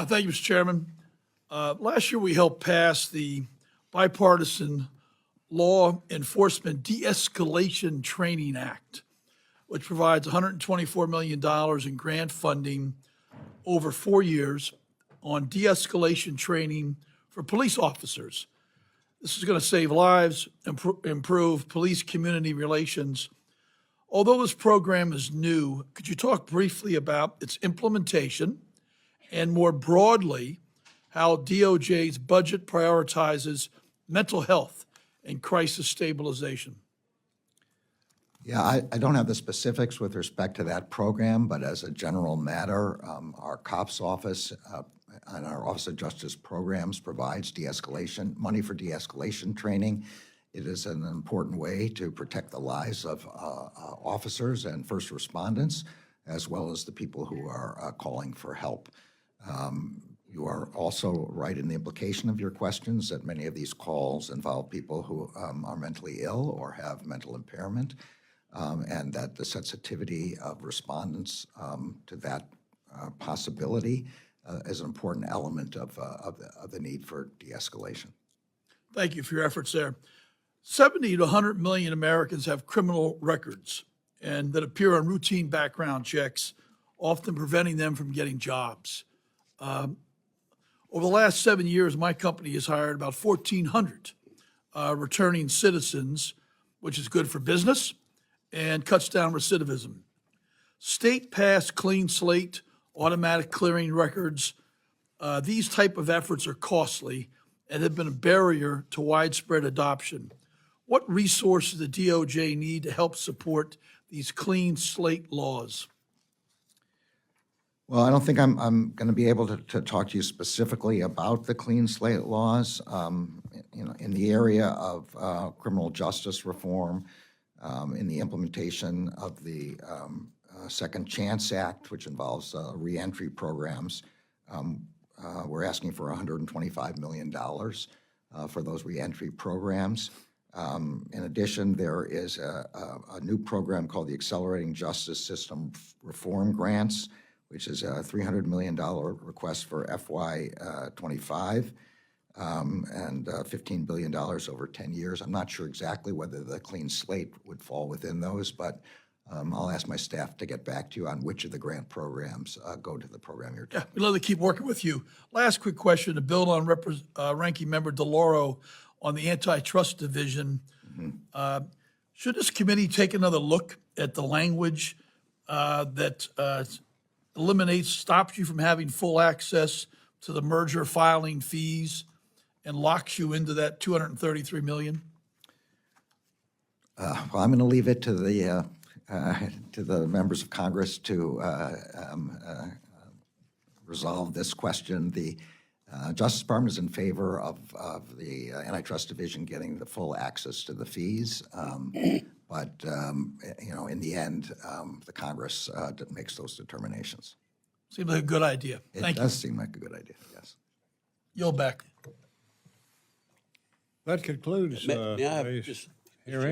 Thank you, Mr. Chairman. Last year, we helped pass the bipartisan Law Enforcement Deescalation Training Act, which provides $124 million in grant funding over 4 years on de-escalation training for police officers. This is going to save lives, improve police-community relations. Although this program is new, could you talk briefly about its implementation and more broadly, how DOJ's budget prioritizes mental health and crisis stabilization? Yeah, I don't have the specifics with respect to that program, but as a general matter, our COPS office and our Office of Justice programs provides de-escalation, money for de-escalation training. It is an important way to protect the lives of officers and first responders, as well as the people who are calling for help. You are also right in the implication of your questions that many of these calls involve people who are mentally ill or have mental impairment, and that the sensitivity of respondents to that possibility is an important element of the need for de-escalation. Thank you for your efforts there. 70 to 100 million Americans have criminal records and that appear on routine background checks, often preventing them from getting jobs. Over the last 7 years, my company has hired about 1,400 returning citizens, which is good for business and cuts down recidivism. State-passed clean slate, automatic clearing records, these type of efforts are costly and have been a barrier to widespread adoption. What resources does the DOJ need to help support these clean slate laws? Well, I don't think I'm going to be able to talk to you specifically about the clean slate laws. In the area of criminal justice reform, in the implementation of the Second Chance Act, which involves reentry programs, we're asking for $125 million for those reentry programs. In addition, there is a new program called the Accelerating Justice System Reform Grants, which is a $300 million request for FY25 and $15 billion over 10 years. I'm not sure exactly whether the clean slate would fall within those, but I'll ask my staff to get back to you on which of the grant programs go to the program you're talking about. We'd love to keep working with you. Last quick question to build on Ranking Member DeLauro on the Antitrust Division. Should this committee take another look at the language that stops you from having full access to the merger filing fees and locks you into that $233 million? Well, I'm going to leave it to the members of Congress to resolve this question. The Justice Department is in favor of the Antitrust Division getting the full access to the fees, but in the end, the Congress makes those determinations. Seems like a good idea. Thank you. It does seem like a good idea, yes. Yield back. That concludes May I have today's just hearing.